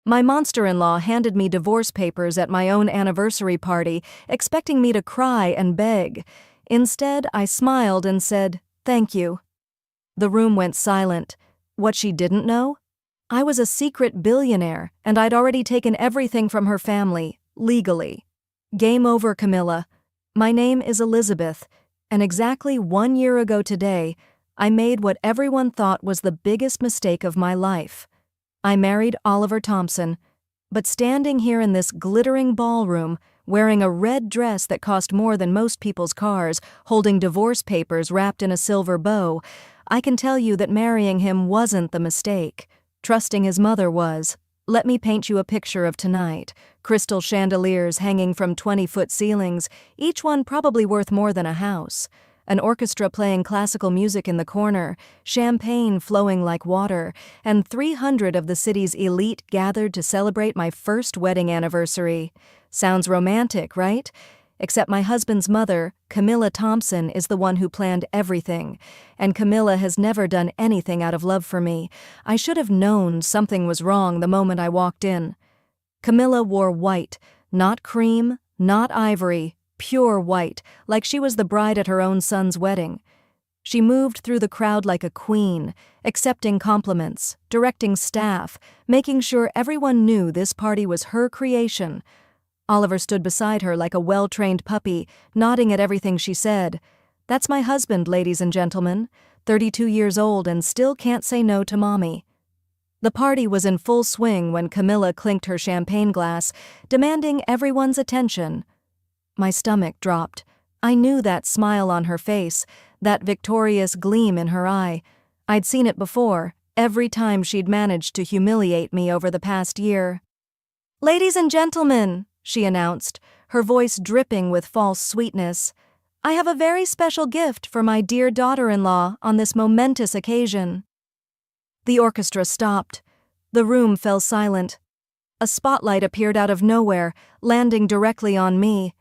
My monster-in-law handed me divorce papers at my own anniversary party, expecting me to cry and beg. Instead, I smiled and said, "Thank you." The room went silent. What she didn't know? I was a secret billionaire, and I'd already taken everything from her family, legally. Game over, Camilla. My name is Elizabeth, and exactly 1 year ago today, I made what everyone thought was the biggest mistake of my life. I married Oliver Thompson, but standing here in this glittering ballroom, wearing a red dress that cost more than most people's cars, holding divorce papers wrapped in a silver bow, I can tell you that marrying him wasn't the mistake. Trusting his mother was. Let me paint you a picture of tonight. Crystal chandeliers hanging from 20-foot ceilings, each one probably worth more than a house. An orchestra playing classical music in the corner, champagne flowing like water, and 300 of the city's elite gathered to celebrate my first wedding anniversary. Sounds romantic, right? Except my husband's mother, Camilla Thompson, is the one who planned everything, and Camilla has never done anything out of love for me. I should have known something was wrong the moment I walked in. Camilla wore white, not cream, not ivory, pure white, like she was the bride at her own son's wedding. She moved through the crowd like a queen, accepting compliments, directing staff, making sure everyone knew this party was her creation. Oliver stood beside her like a well-trained puppy, nodding at everything she said. That's my husband, ladies and gentlemen, 32 years old and still can't say no to mommy. The party was in full swing when Camilla clinked her champagne glass, demanding everyone's attention. My stomach dropped. I knew that smile on her face, that victorious gleam in her eye. I'd seen it before, every time she'd managed to humiliate me over the past year. "Ladies and gentlemen," she announced, her voice dripping with false sweetness, "I have a very special gift for my dear daughter-in-law on this momentous occasion." The orchestra stopped. The room fell silent. A spotlight appeared out of nowhere, landing directly on me.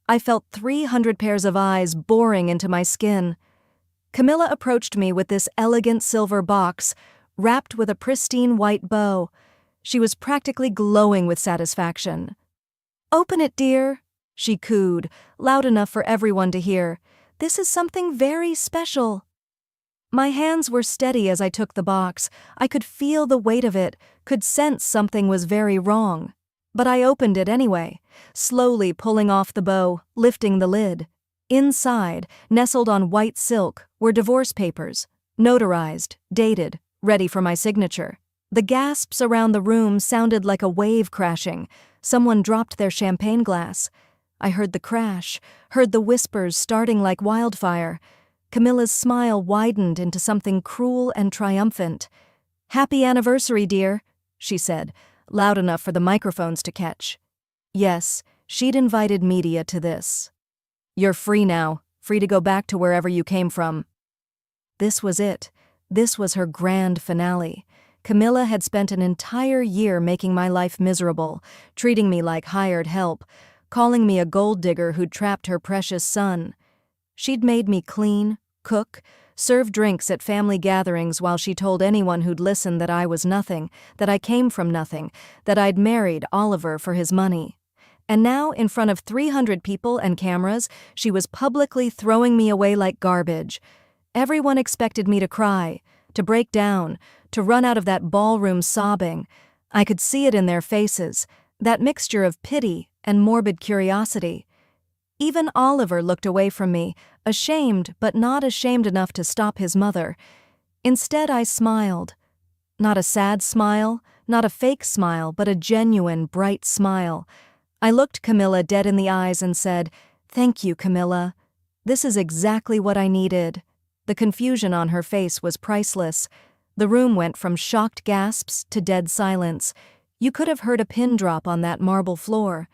I felt 300 pairs of eyes boring into my skin. Camilla approached me with this elegant silver box, wrapped with a pristine white bow. She was practically glowing with satisfaction. "Open it, dear," she cooed, loud enough for everyone to hear. "This is something very special." My hands were steady as I took the box. I could feel the weight of it, could sense something was very wrong. But I opened it anyway, slowly pulling off the bow, lifting the lid. Inside, nestled on white silk, were divorce papers, notarized, dated, ready for my signature. The gasps around the room sounded like a wave crashing. Someone dropped their champagne glass. I heard the crash, heard the whispers starting like wildfire. Camilla's smile widened into something cruel and triumphant. "Happy anniversary, dear," she said, loud enough for the microphones to catch. Yes, she'd invited media to this. "You're free now, free to go back to wherever you came from." This was it. This was her grand finale. Camilla had spent an entire year making my life miserable, treating me like hired help, calling me a gold digger who'd trapped her precious son. She'd made me clean, cook, serve drinks at family gatherings while she told anyone who'd listen that I was nothing, that I came from nothing, that I'd married Oliver for his money. And now, in front of 300 people and cameras, she was publicly throwing me away like garbage. Everyone expected me to cry, to break down, to run out of that ballroom sobbing. I could see it in their faces, that mixture of pity and morbid curiosity. Even Oliver looked away from me, ashamed but not ashamed enough to stop his mother. Instead, I smiled. Not a sad smile, not a fake smile, but a genuine, bright smile. I looked Camilla dead in the eyes and said, "Thank you, Camilla. This is exactly what I needed." The confusion on her face was priceless. The room went from shocked gasps to dead silence. You could have heard a pin drop on that marble floor.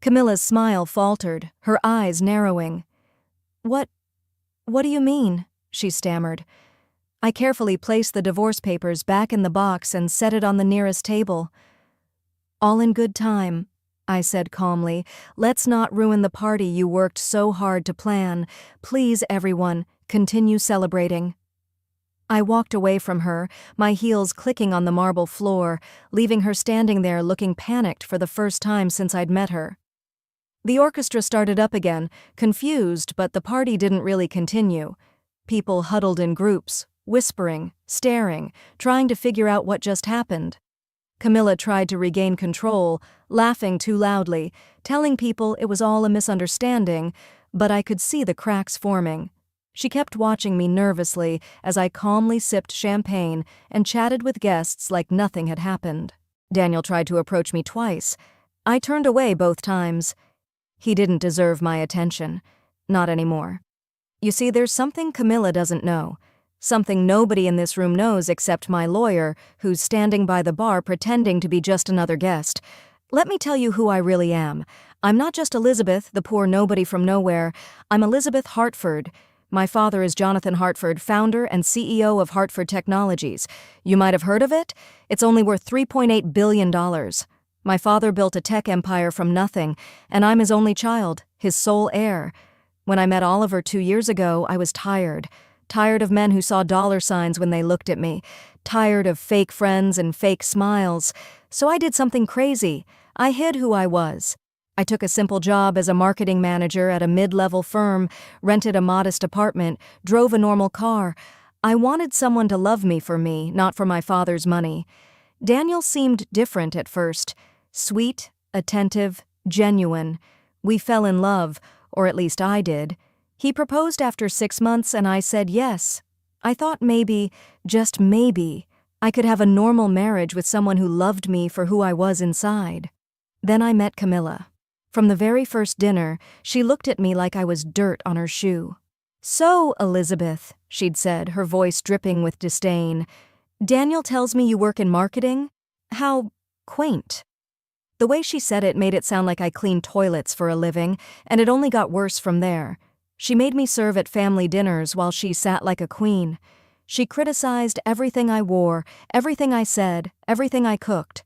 Camilla's smile faltered, her eyes narrowing. What do you mean?" she stammered. I carefully placed the divorce papers back in the box and set it on the nearest table. "All in good time," I said calmly. "Let's not ruin the party you worked so hard to plan. Please, everyone, continue celebrating." I walked away from her, my heels clicking on the marble floor, leaving her standing there looking panicked for the first time since I'd met her. The orchestra started up again, confused, but the party didn't really continue. People huddled in groups, whispering, staring, trying to figure out what just happened. Camilla tried to regain control, laughing too loudly, telling people it was all a misunderstanding, but I could see the cracks forming. She kept watching me nervously as I calmly sipped champagne and chatted with guests like nothing had happened. Daniel tried to approach me twice. I turned away both times. He didn't deserve my attention. Not anymore. You see, there's something Camilla doesn't know. Something nobody in this room knows except my lawyer, who's standing by the bar pretending to be just another guest. Let me tell you who I really am. I'm not just Elizabeth, the poor nobody from nowhere. I'm Elizabeth Hartford. My father is Jonathan Hartford, founder and CEO of Hartford Technologies. You might have heard of it? It's only worth $3.8 billion. My father built a tech empire from nothing, and I'm his only child, his sole heir. When I met Oliver 2 years ago, I was tired. Tired of men who saw dollar signs when they looked at me. Tired of fake friends and fake smiles. So I did something crazy. I hid who I was. I took a simple job as a marketing manager at a mid-level firm, rented a modest apartment, drove a normal car. I wanted someone to love me, not for my father's money. Daniel seemed different at first. Sweet, attentive, genuine. We fell in love, or at least I did. He proposed after 6 months and I said yes. I thought maybe, just maybe, I could have a normal marriage with someone who loved me for who I was inside. Then I met Camilla. From the very first dinner, she looked at me like I was dirt on her shoe. "So, Elizabeth," she'd said, her voice dripping with disdain, "Daniel tells me you work in marketing? How quaint." The way she said it made it sound like I cleaned toilets for a living, and it only got worse from there. She made me serve at family dinners while she sat like a queen. She criticized everything I wore, everything I said, everything I cooked.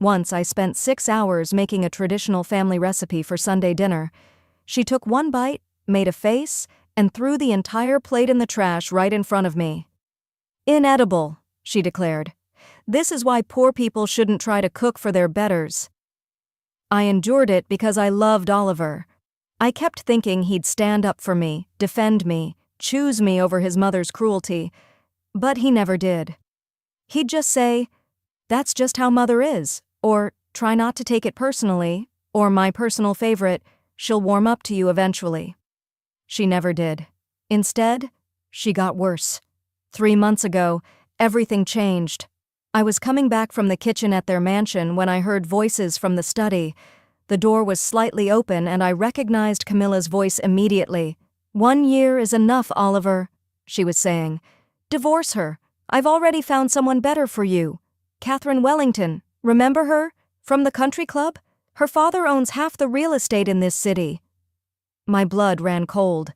Once I spent 6 hours making a traditional family recipe for Sunday dinner. She took one bite, made a face, and threw the entire plate in the trash right in front of me. "Inedible," she declared. "This is why poor people shouldn't try to cook for their betters." I endured it because I loved Oliver. I kept thinking he'd stand up for me, defend me, choose me over his mother's cruelty. But he never did. He'd just say, "That's just how Mother is," or "Try not to take it personally," or my personal favorite, "She'll warm up to you eventually." She never did. Instead, she got worse. 3 months ago, everything changed. I was coming back from the kitchen at their mansion when I heard voices from the study. The door was slightly open and I recognized Camilla's voice immediately. "1 year is enough, Oliver," she was saying. "Divorce her. I've already found someone better for you. Catherine Wellington, remember her? From the country club? Her father owns half the real estate in this city." My blood ran cold.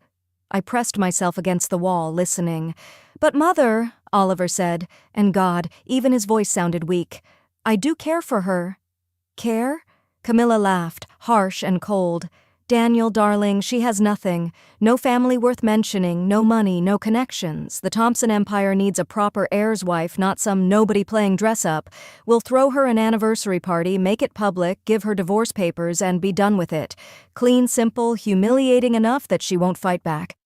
I pressed myself against the wall, listening. "But Mother," Oliver said, and God, even his voice sounded weak, "I do care for her." "Care?" Camilla laughed, harsh and cold. "Daniel, darling, she has nothing. No family worth mentioning, no money, no connections. The Thompson Empire needs a proper heir's wife, not some nobody playing dress-up. We'll throw her an anniversary party, make it public, give her divorce papers, and be done with it. Clean, simple, humiliating enough that she won't fight back."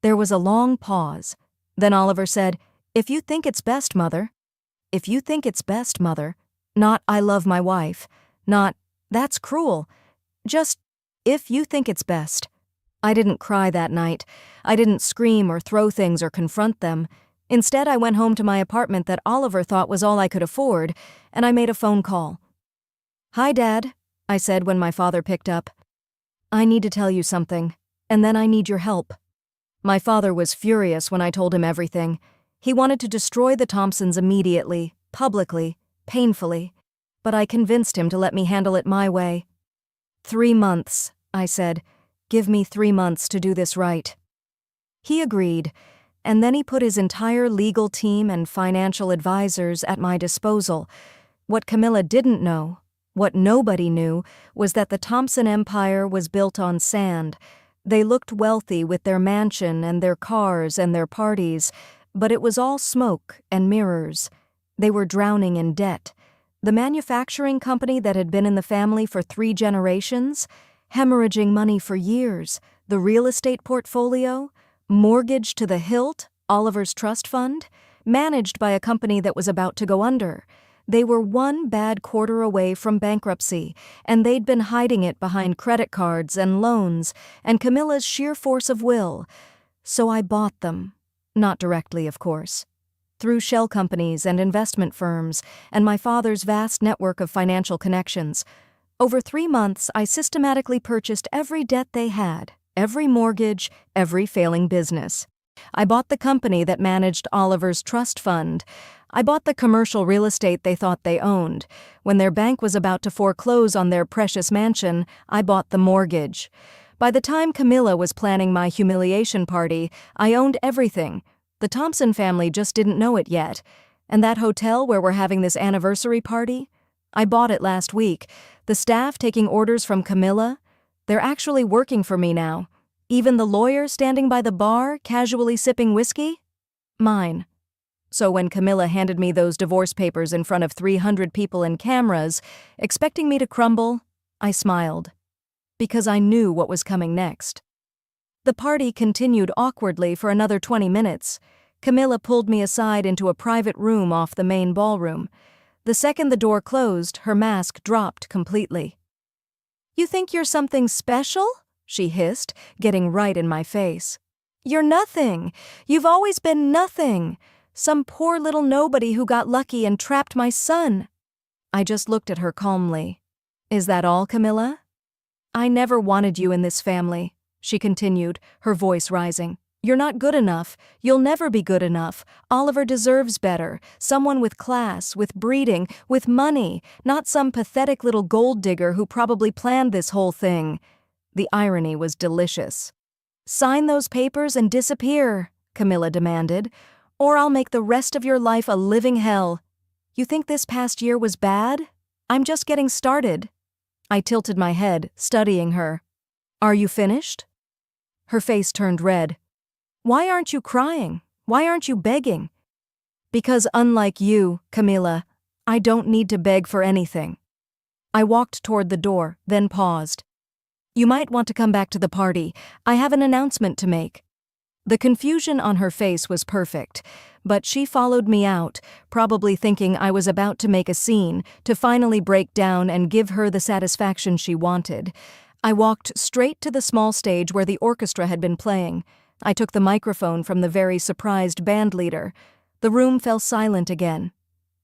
There was a long pause. Then Oliver said, "If you think it's best, Mother." If you think it's best, Mother. Not, "I love my wife." Not, "That's cruel." Just, "If you think it's best." I didn't cry that night. I didn't scream or throw things or confront them. Instead, I went home to my apartment that Oliver thought was all I could afford, and I made a phone call. "Hi, Dad," I said when my father picked up. "I need to tell you something, and then I need your help." My father was furious when I told him everything. He wanted to destroy the Thompsons immediately, publicly, painfully, but I convinced him to let me handle it my way. 3 months, I said. "Give me 3 months to do this right." He agreed, and then he put his entire legal team and financial advisors at my disposal. What Camilla didn't know, what nobody knew, was that the Thompson Empire was built on sand. They looked wealthy with their mansion and their cars and their parties, But it was all smoke and mirrors. They were drowning in debt. The manufacturing company that had been in the family for 3 generations, hemorrhaging money for years, the real estate portfolio, mortgage to the hilt, Oliver's trust fund, managed by a company that was about to go under. They were one bad quarter away from bankruptcy, and they'd been hiding it behind credit cards and loans and Camilla's sheer force of will. So I bought them. Not directly, of course. Through shell companies and investment firms and my father's vast network of financial connections. Over 3 months, I systematically purchased every debt they had, every mortgage, every failing business. I bought the company that managed Oliver's trust fund. I bought the commercial real estate they thought they owned. When their bank was about to foreclose on their precious mansion, I bought the mortgage. By the time Camilla was planning my humiliation party, I owned everything. The Thompson family just didn't know it yet. And that hotel where we're having this anniversary party? I bought it last week. The staff taking orders from Camilla? They're actually working for me now. Even the lawyer standing by the bar, casually sipping whiskey? Mine. So when Camilla handed me those divorce papers in front of 300 people and cameras, expecting me to crumble, I smiled. Because I knew what was coming next. The party continued awkwardly for another 20 minutes. Camilla pulled me aside into a private room off the main ballroom. The second the door closed, her mask dropped completely. "You think you're something special?" she hissed, getting right in my face. "You're nothing. You've always been nothing. Some poor little nobody who got lucky and trapped my son." I just looked at her calmly. "Is that all, Camilla?" "I never wanted you in this family," she continued, her voice rising. "You're not good enough. You'll never be good enough. Oliver deserves better. Someone with class, with breeding, with money, not some pathetic little gold digger who probably planned this whole thing." The irony was delicious. "Sign those papers and disappear," Camilla demanded, "or I'll make the rest of your life a living hell. You think this past year was bad? I'm just getting started." I tilted my head, studying her. "Are you finished?" Her face turned red. "Why aren't you crying? Why aren't you begging?" "Because unlike you, Camilla, I don't need to beg for anything." I walked toward the door, then paused. "You might want to come back to the party. I have an announcement to make." The confusion on her face was perfect, but she followed me out, probably thinking I was about to make a scene, to finally break down and give her the satisfaction she wanted. I walked straight to the small stage where the orchestra had been playing. I took the microphone from the very surprised band leader. The room fell silent again.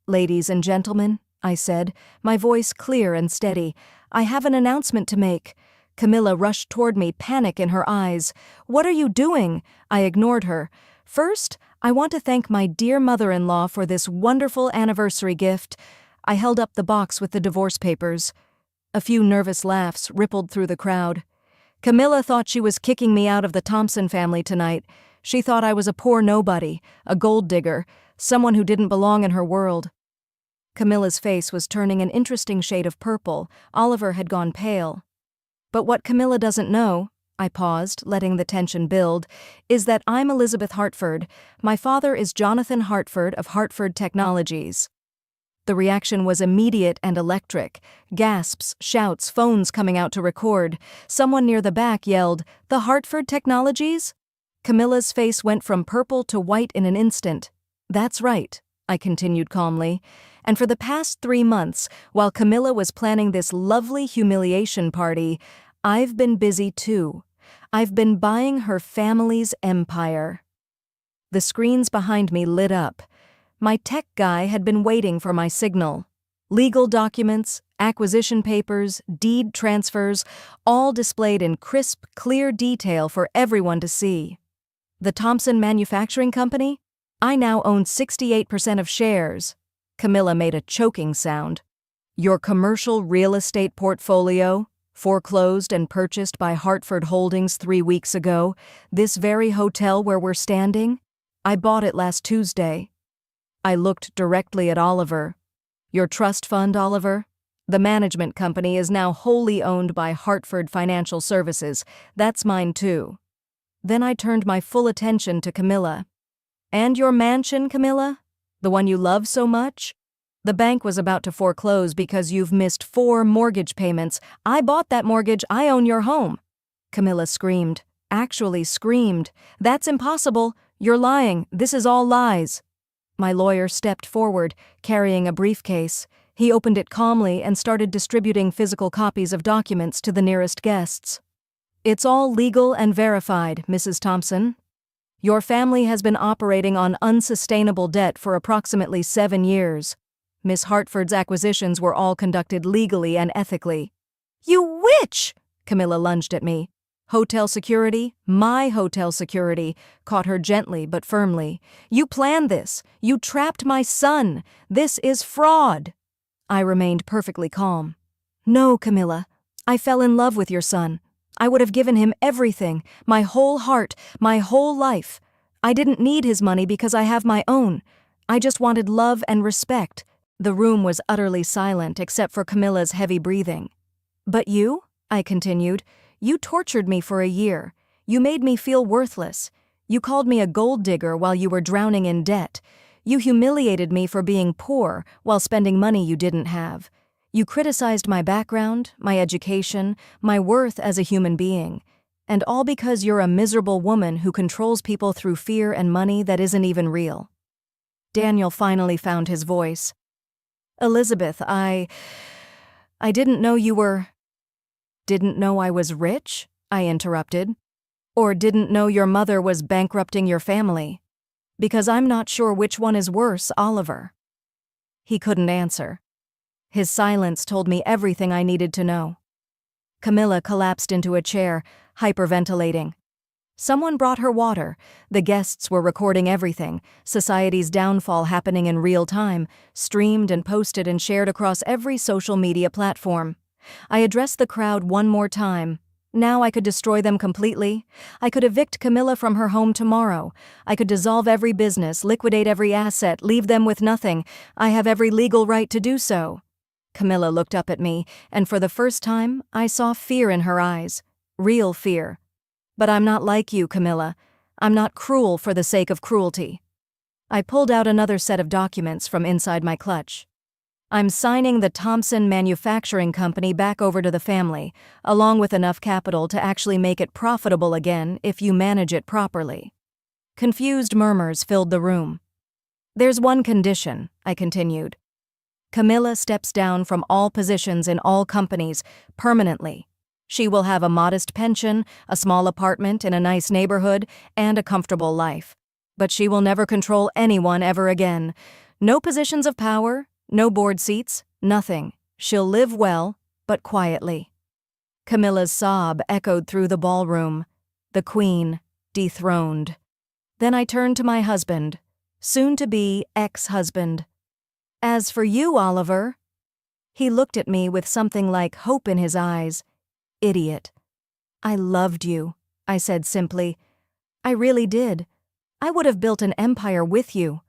"Ladies and gentlemen," I said, my voice clear and steady, "I have an announcement to make." Camilla rushed toward me, panic in her eyes. "What are you doing?" I ignored her. "First, I want to thank my dear mother-in-law for this wonderful anniversary gift." I held up the box with the divorce papers. A few nervous laughs rippled through the crowd. Camilla thought she was kicking me out of the Thompson family tonight. She thought I was a poor nobody, a gold digger, someone who didn't belong in her world. Camilla's face was turning an interesting shade of purple. Oliver had gone pale. "But what Camilla doesn't know," I paused, letting the tension build, "is that I'm Elizabeth Hartford. My father is Jonathan Hartford of Hartford Technologies." The reaction was immediate and electric. Gasps, shouts, phones coming out to record. Someone near the back yelled, "The Hartford Technologies?" Camilla's face went from purple to white in an instant. "That's right," I continued calmly. "And for the past 3 months, while Camilla was planning this lovely humiliation party, I've been busy too. I've been buying her family's empire." The screens behind me lit up. My tech guy had been waiting for my signal. Legal documents, acquisition papers, deed transfers, all displayed in crisp, clear detail for everyone to see. The Thompson Manufacturing Company? I now own 68% of shares. Camilla made a choking sound. "Your commercial real estate portfolio, foreclosed and purchased by Hartford Holdings 3 weeks ago, this very hotel where we're standing? I bought it last Tuesday." I looked directly at Oliver. "Your trust fund, Oliver? The management company is now wholly owned by Hartford Financial Services. That's mine too." Then I turned my full attention to Camilla. And your mansion, Camilla? The one you love so much? The bank was about to foreclose because you've missed 4 mortgage payments. I bought that mortgage. I own your home. Camilla screamed. Actually screamed. That's impossible. You're lying. This is all lies. My lawyer stepped forward, carrying a briefcase. He opened it calmly and started distributing physical copies of documents to the nearest guests. It's all legal and verified, Mrs. Thompson. Your family has been operating on unsustainable debt for approximately 7 years. Miss Hartford's acquisitions were all conducted legally and ethically. You witch! Camilla lunged at me. Hotel security, my hotel security, caught her gently but firmly. You planned this. You trapped my son. This is fraud. I remained perfectly calm. No, Camilla. I fell in love with your son. I would have given him everything, my whole heart, my whole life. I didn't need his money because I have my own. I just wanted love and respect. The room was utterly silent except for Camilla's heavy breathing. But you, I continued, you tortured me for a year. You made me feel worthless. You called me a gold digger while you were drowning in debt. You humiliated me for being poor while spending money you didn't have. You criticized my background, my education, my worth as a human being. And all because you're a miserable woman who controls people through fear and money that isn't even real. Daniel finally found his voice. Elizabeth, I didn't know you were... Didn't know I was rich? I interrupted. Or didn't know your mother was bankrupting your family? Because I'm not sure which one is worse, Oliver. He couldn't answer. His silence told me everything I needed to know. Camilla collapsed into a chair, hyperventilating. Someone brought her water. The guests were recording everything, society's downfall happening in real time, streamed and posted and shared across every social media platform. I addressed the crowd one more time. Now I could destroy them completely. I could evict Camilla from her home tomorrow. I could dissolve every business, liquidate every asset, leave them with nothing. I have every legal right to do so. Camilla looked up at me, and for the first time, I saw fear in her eyes. Real fear. But I'm not like you, Camilla. I'm not cruel for the sake of cruelty. I pulled out another set of documents from inside my clutch. I'm signing the Thompson Manufacturing Company back over to the family, along with enough capital to actually make it profitable again if you manage it properly. Confused murmurs filled the room. There's one condition, I continued. Camilla steps down from all positions in all companies, permanently. She will have a modest pension, a small apartment in a nice neighborhood, and a comfortable life. But she will never control anyone ever again. No positions of power, no board seats, nothing. She'll live well, but quietly. Camilla's sob echoed through the ballroom. The queen, dethroned. Then I turned to my husband, soon-to-be ex-husband. As for you, Oliver... He looked at me with something like hope in his eyes. Idiot. I loved you, I said simply. I really did. I would have built an empire with you.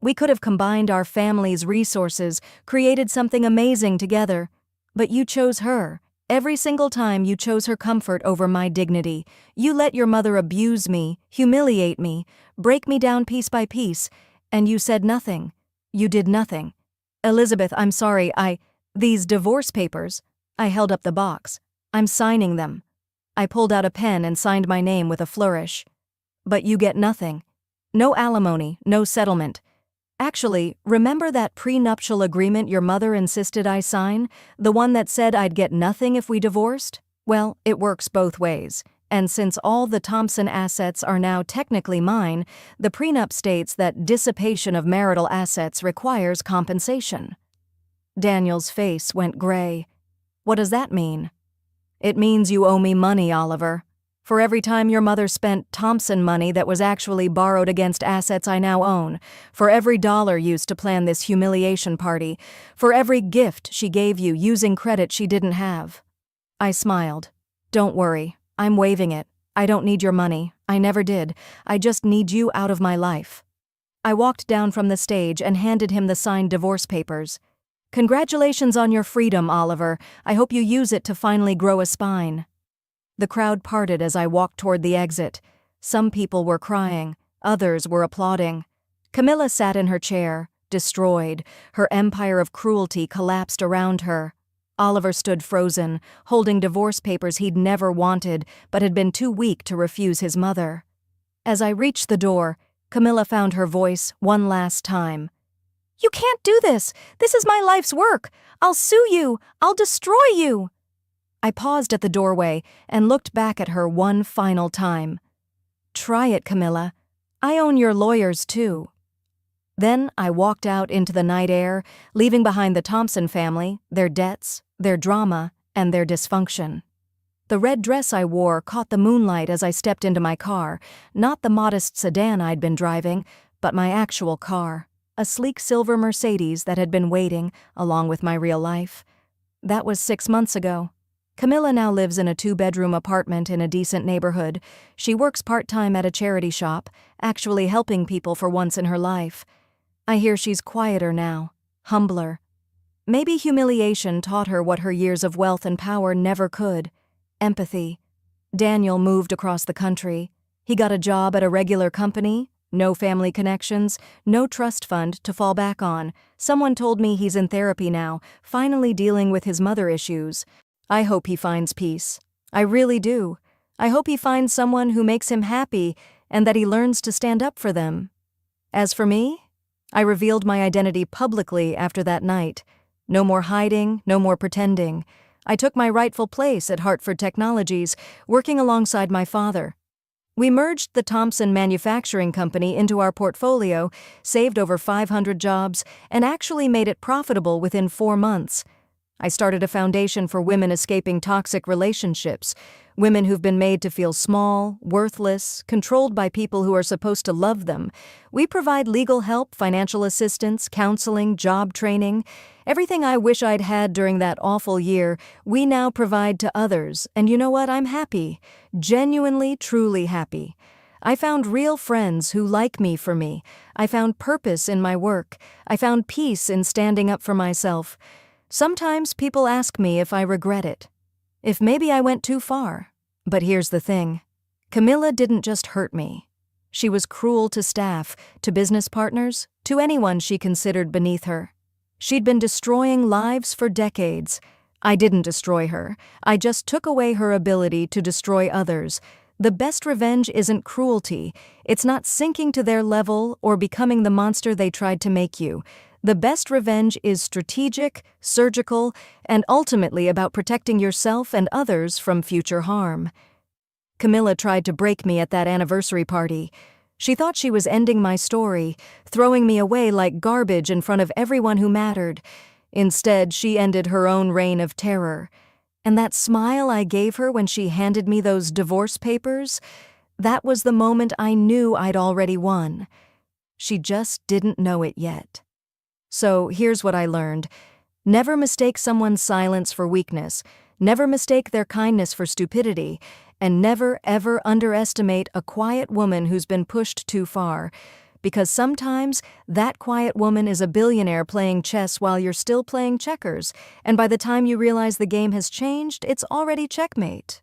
We could have combined our family's resources, created something amazing together. But you chose her. Every single time you chose her comfort over my dignity. You let your mother abuse me, humiliate me, break me down piece by piece, and you said nothing. You did nothing. Elizabeth, I'm sorry, These divorce papers. I held up the box. I'm signing them. I pulled out a pen and signed my name with a flourish. But you get nothing. No alimony, no settlement. Actually, remember that prenuptial agreement your mother insisted I sign? The one that said I'd get nothing if we divorced? Well, it works both ways. And since all the Thompson assets are now technically mine, the prenup states that dissipation of marital assets requires compensation. Daniel's face went gray. What does that mean? It means you owe me money, Oliver. For every time your mother spent Thompson money that was actually borrowed against assets I now own, for every dollar used to plan this humiliation party, for every gift she gave you using credit she didn't have. I smiled. Don't worry, I'm waiving it. I don't need your money. I never did. I just need you out of my life. I walked down from the stage and handed him the signed divorce papers. Congratulations on your freedom, Oliver. I hope you use it to finally grow a spine. The crowd parted as I walked toward the exit. Some people were crying. Others were applauding. Camilla sat in her chair, destroyed. Her empire of cruelty collapsed around her. Oliver stood frozen, holding divorce papers he'd never wanted but had been too weak to refuse his mother. As I reached the door, Camilla found her voice one last time. "You can't do this! This is my life's work! I'll sue you! I'll destroy you!" I paused at the doorway and looked back at her one final time. "Try it, Camilla. I own your lawyers, too." Then I walked out into the night air, leaving behind the Thompson family, their debts, their drama, and their dysfunction. The red dress I wore caught the moonlight as I stepped into my car, not the modest sedan I'd been driving, but my actual car, a sleek silver Mercedes that had been waiting, along with my real life. That was 6 months ago. Camilla now lives in a 2-bedroom apartment in a decent neighborhood. She works part-time at a charity shop, actually helping people for once in her life. I hear she's quieter now, humbler. Maybe humiliation taught her what her years of wealth and power never could: empathy. Daniel moved across the country. He got a job at a regular company, no family connections, no trust fund to fall back on. Someone told me he's in therapy now, finally dealing with his mother issues. I hope he finds peace. I really do. I hope he finds someone who makes him happy and that he learns to stand up for them. As for me, I revealed my identity publicly after that night. No more hiding, no more pretending. I took my rightful place at Hartford Technologies, working alongside my father. We merged the Thompson Manufacturing Company into our portfolio, saved over 500 jobs, and actually made it profitable within 4 months. I started a foundation for women escaping toxic relationships, women who've been made to feel small, worthless, controlled by people who are supposed to love them. We provide legal help, financial assistance, counseling, job training. Everything I wish I'd had during that awful year, we now provide to others. And you know what? I'm happy. Genuinely, truly happy. I found real friends who like me for me. I found purpose in my work. I found peace in standing up for myself. Sometimes people ask me if I regret it, if maybe I went too far. But here's the thing. Camilla didn't just hurt me. She was cruel to staff, to business partners, to anyone she considered beneath her. She'd been destroying lives for decades. I didn't destroy her. I just took away her ability to destroy others. The best revenge isn't cruelty. It's not sinking to their level or becoming the monster they tried to make you. The best revenge is strategic, surgical, and ultimately about protecting yourself and others from future harm. Camilla tried to break me at that anniversary party. She thought she was ending my story, throwing me away like garbage in front of everyone who mattered. Instead, she ended her own reign of terror. And that smile I gave her when she handed me those divorce papers, that was the moment I knew I'd already won. She just didn't know it yet. So here's what I learned. Never mistake someone's silence for weakness, never mistake their kindness for stupidity, and never, ever underestimate a quiet woman who's been pushed too far. Because sometimes that quiet woman is a billionaire playing chess while you're still playing checkers, and by the time you realize the game has changed, it's already checkmate.